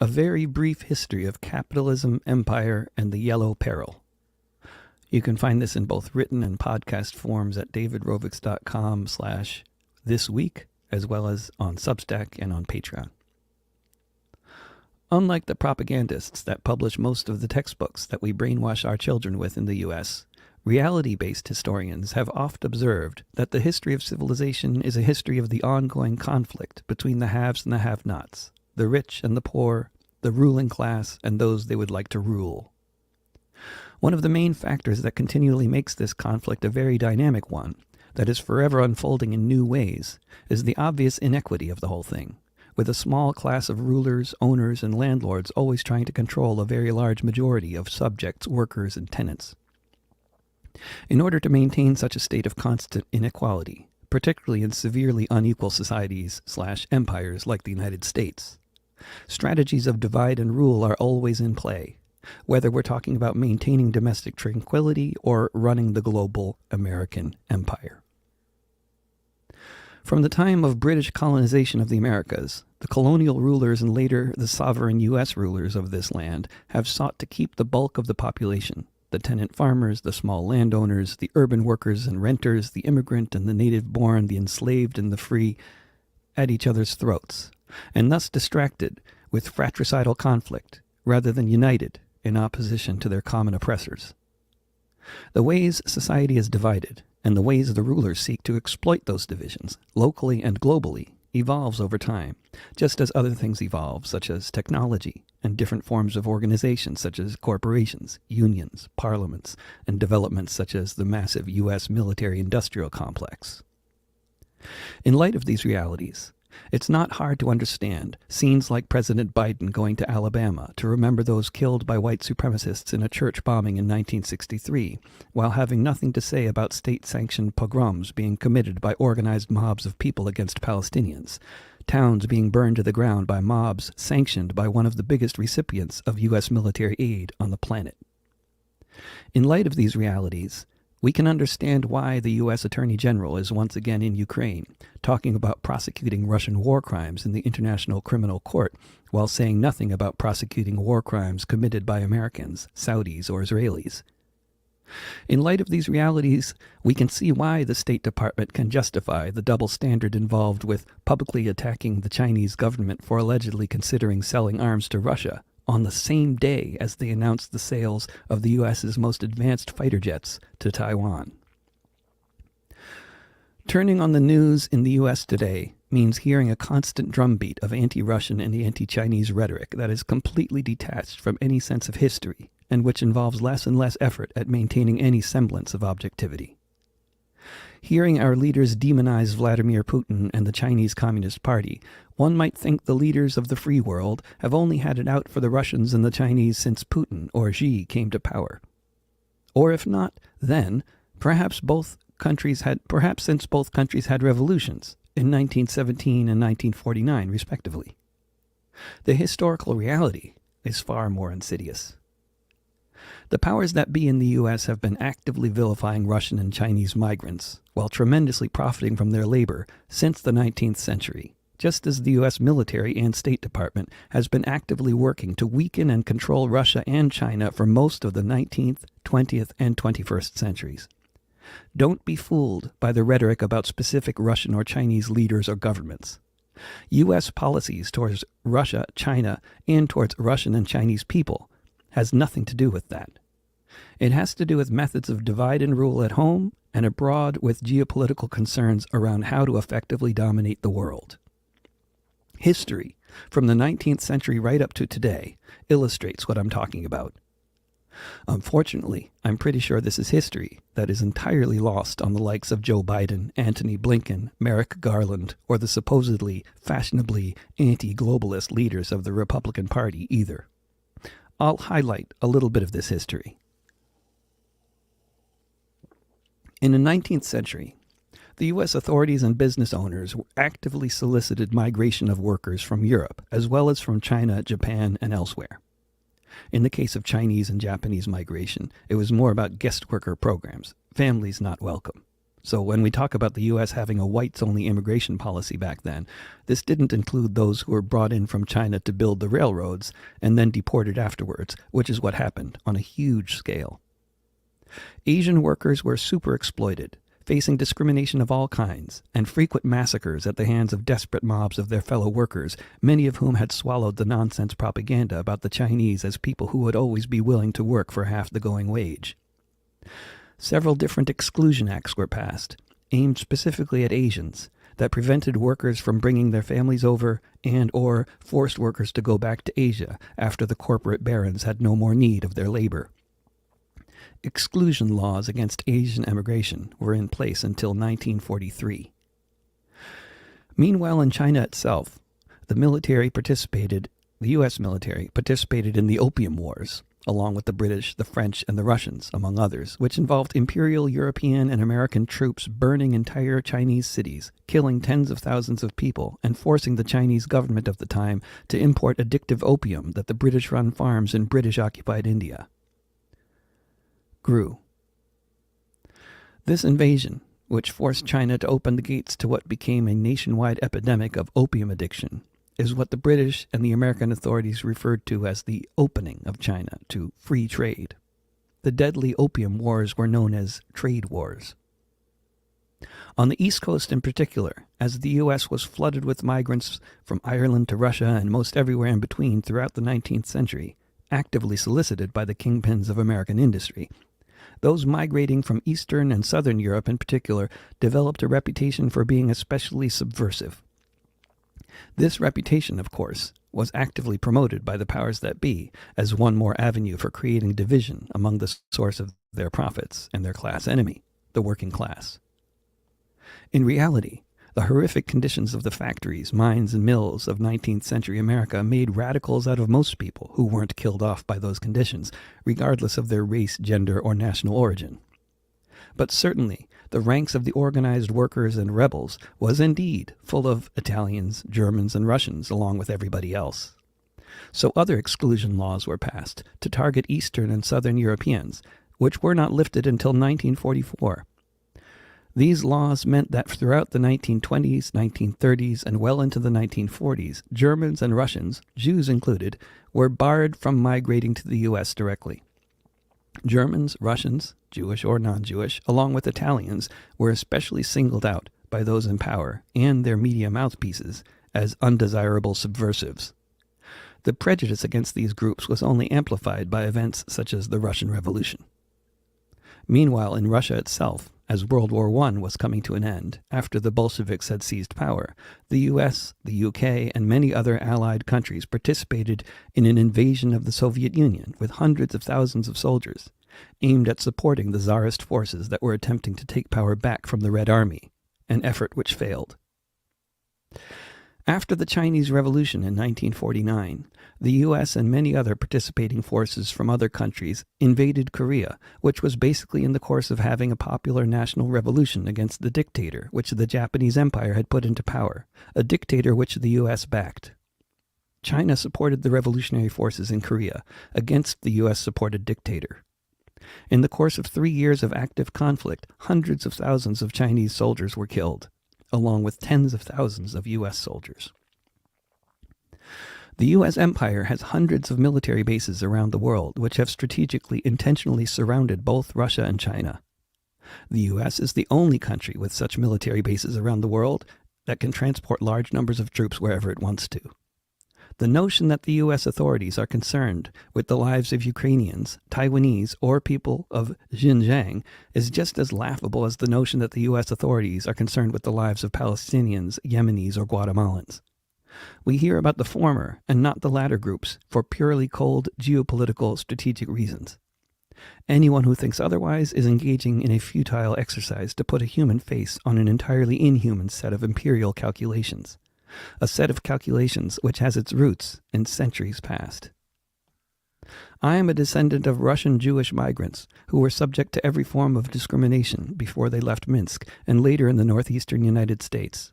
A Very Brief History of Capitalism, Empire, and the Yellow Peril. You can find this in both written and podcast forms at davidrovitz.com/thisweek, as well as on Substack and on Patreon. Unlike the propagandists that publish most of the textbooks that we brainwash our children with in the U.S., reality-based historians have oft observed that the history of civilization is a history of the ongoing conflict between the haves and the have-nots, the rich and the poor, the ruling class, and those they would like to rule. One of the main factors that continually makes this conflict a very dynamic one, that is forever unfolding in new ways, is the obvious inequity of the whole thing, with a small class of rulers, owners, and landlords always trying to control a very large majority of subjects, workers, and tenants. In order to maintain such a state of constant inequality, particularly in severely unequal societies/empires like the United States, strategies of divide and rule are always in play, whether we're talking about maintaining domestic tranquility or running the global American empire. From the time of British colonization of the Americas, the colonial rulers and later the sovereign U.S. rulers of this land have sought to keep the bulk of the population, the tenant farmers, the small landowners, the urban workers and renters, the immigrant and the native-born, the enslaved and the free, at each other's throats, and thus distracted with fratricidal conflict, rather than united in opposition to their common oppressors. The ways society is divided, and the ways the rulers seek to exploit those divisions, locally and globally, evolves over time, just as other things evolve, such as technology and different forms of organization, such as corporations, unions, parliaments, and developments such as the massive U.S. military-industrial complex. In light of these realities, it's not hard to understand scenes like President Biden going to Alabama to remember those killed by white supremacists in a church bombing in 1963, while having nothing to say about state-sanctioned pogroms being committed by organized mobs of people against Palestinians, towns being burned to the ground by mobs sanctioned by one of the biggest recipients of U.S. military aid on the planet. In light of these realities, we can understand why the U.S. Attorney General is once again in Ukraine, talking about prosecuting Russian war crimes in the International Criminal Court, while saying nothing about prosecuting war crimes committed by Americans, Saudis, or Israelis. In light of these realities, we can see why the State Department can justify the double standard involved with publicly attacking the Chinese government for allegedly considering selling arms to Russia, on the same day as they announced the sales of the U.S.'s most advanced fighter jets to Taiwan. Turning on the news in the U.S. today means hearing a constant drumbeat of anti-Russian and anti-Chinese rhetoric that is completely detached from any sense of history, and which involves less and less effort at maintaining any semblance of objectivity. Hearing our leaders demonize Vladimir Putin and the Chinese Communist Party, one might think the leaders of the free world have only had it out for the Russians and the Chinese since Putin or Xi came to power. Or if not, then perhaps since both countries had revolutions in 1917 and 1949, respectively. The historical reality is far more insidious. The powers that be in the U.S. have been actively vilifying Russian and Chinese migrants, while tremendously profiting from their labor since the 19th century, just as the U.S. military and State Department has been actively working to weaken and control Russia and China for most of the 19th, 20th, and 21st centuries. Don't be fooled by the rhetoric about specific Russian or Chinese leaders or governments. U.S. policies towards Russia, China, and towards Russian and Chinese people has nothing to do with that. It has to do with methods of divide and rule at home and abroad, with geopolitical concerns around how to effectively dominate the world. History, from the 19th century right up to today, illustrates what I'm talking about. Unfortunately, I'm pretty sure this is history that is entirely lost on the likes of Joe Biden, Antony Blinken, Merrick Garland, or the supposedly fashionably anti-globalist leaders of the Republican Party either. I'll highlight a little bit of this history. In the 19th century, the U.S. authorities and business owners actively solicited migration of workers from Europe, as well as from China, Japan, and elsewhere. In the case of Chinese and Japanese migration, it was more about guest worker programs, families not welcome. So when we talk about the U.S. having a whites-only immigration policy back then, this didn't include those who were brought in from China to build the railroads and then deported afterwards, which is what happened on a huge scale. Asian workers were super exploited, facing discrimination of all kinds and frequent massacres at the hands of desperate mobs of their fellow workers, many of whom had swallowed the nonsense propaganda about the Chinese as people who would always be willing to work for half the going wage. Several different exclusion acts were passed, aimed specifically at Asians, that prevented workers from bringing their families over and or forced workers to go back to Asia after the corporate barons had no more need of their labor. Exclusion laws against Asian emigration were in place until 1943. Meanwhile, in China itself, the U.S. military participated in the Opium Wars, along with the British, the French, and the Russians, among others, which involved Imperial European and American troops burning entire Chinese cities, killing tens of thousands of people, and forcing the Chinese government of the time to import addictive opium that the British-run farms in British-occupied India grew. This invasion, which forced China to open the gates to what became a nationwide epidemic of opium addiction, is what the British and the American authorities referred to as the opening of China to free trade. The deadly opium wars were known as trade wars. On the East Coast in particular, as the U.S. was flooded with migrants from Ireland to Russia and most everywhere in between throughout the 19th century, actively solicited by the kingpins of American industry, those migrating from Eastern and Southern Europe in particular developed a reputation for being especially subversive. This reputation, of course, was actively promoted by the powers that be as one more avenue for creating division among the source of their profits and their class enemy, the working class. In reality, the horrific conditions of the factories, mines, and mills of 19th century America made radicals out of most people who weren't killed off by those conditions, regardless of their race, gender, or national origin. But certainly, the ranks of the organized workers and rebels was indeed full of Italians, Germans, and Russians, along with everybody else. So other exclusion laws were passed to target Eastern and Southern Europeans, which were not lifted until 1944. These laws meant that throughout the 1920s, 1930s, and well into the 1940s, Germans and Russians, Jews included, were barred from migrating to the U.S. directly. Germans, Russians, Jewish or non-Jewish, along with Italians, were especially singled out by those in power and their media mouthpieces as undesirable subversives. The prejudice against these groups was only amplified by events such as the Russian Revolution. Meanwhile, in Russia itself, as World War I was coming to an end, after the Bolsheviks had seized power, the US, the UK, and many other allied countries participated in an invasion of the Soviet Union with hundreds of thousands of soldiers, aimed at supporting the Tsarist forces that were attempting to take power back from the Red Army, an effort which failed. After the Chinese Revolution in 1949, the U.S. and many other participating forces from other countries invaded Korea, which was basically in the course of having a popular national revolution against the dictator which the Japanese Empire had put into power, a dictator which the U.S. backed. China supported the revolutionary forces in Korea against the U.S.-supported dictator. In the course of 3 years of active conflict, hundreds of thousands of Chinese soldiers were killed, along with tens of thousands of U.S. soldiers. The U.S. empire has hundreds of military bases around the world which have strategically, intentionally surrounded both Russia and China. The U.S. is the only country with such military bases around the world that can transport large numbers of troops wherever it wants to. The notion that the U.S. authorities are concerned with the lives of Ukrainians, Taiwanese, or people of Xinjiang is just as laughable as the notion that the U.S. authorities are concerned with the lives of Palestinians, Yemenis, or Guatemalans. We hear about the former and not the latter groups for purely cold geopolitical strategic reasons. Anyone who thinks otherwise is engaging in a futile exercise to put a human face on an entirely inhuman set of imperial calculations. A set of calculations which has its roots in centuries past. I am a descendant of Russian Jewish migrants who were subject to every form of discrimination before they left Minsk and later in the northeastern United States.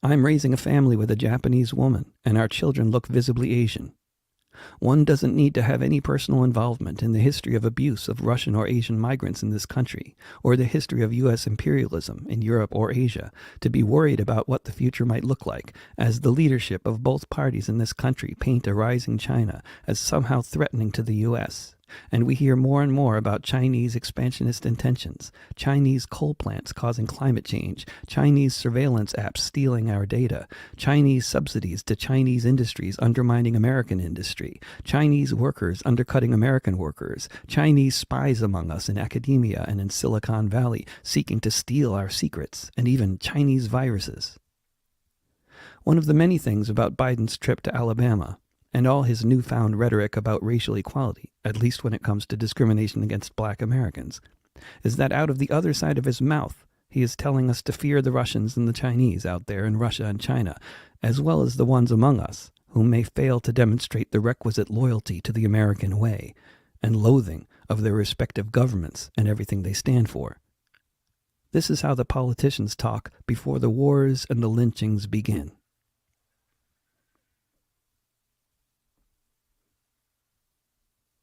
I am raising a family with a Japanese woman, and our children look visibly Asian. One doesn't need to have any personal involvement in the history of abuse of Russian or Asian migrants in this country, or the history of U.S. imperialism in Europe or Asia, to be worried about what the future might look like, as the leadership of both parties in this country paint a rising China as somehow threatening to the U.S. And we hear more and more about Chinese expansionist intentions, Chinese coal plants causing climate change, Chinese surveillance apps stealing our data, Chinese subsidies to Chinese industries undermining American industry, Chinese workers undercutting American workers, Chinese spies among us in academia and in Silicon Valley seeking to steal our secrets, and even Chinese viruses. One of the many things about Biden's trip to Alabama, and all his newfound rhetoric about racial equality, at least when it comes to discrimination against black Americans, is that out of the other side of his mouth, he is telling us to fear the Russians and the Chinese out there in Russia and China, as well as the ones among us who may fail to demonstrate the requisite loyalty to the American way, and loathing of their respective governments and everything they stand for. This is how the politicians talk before the wars and the lynchings begin.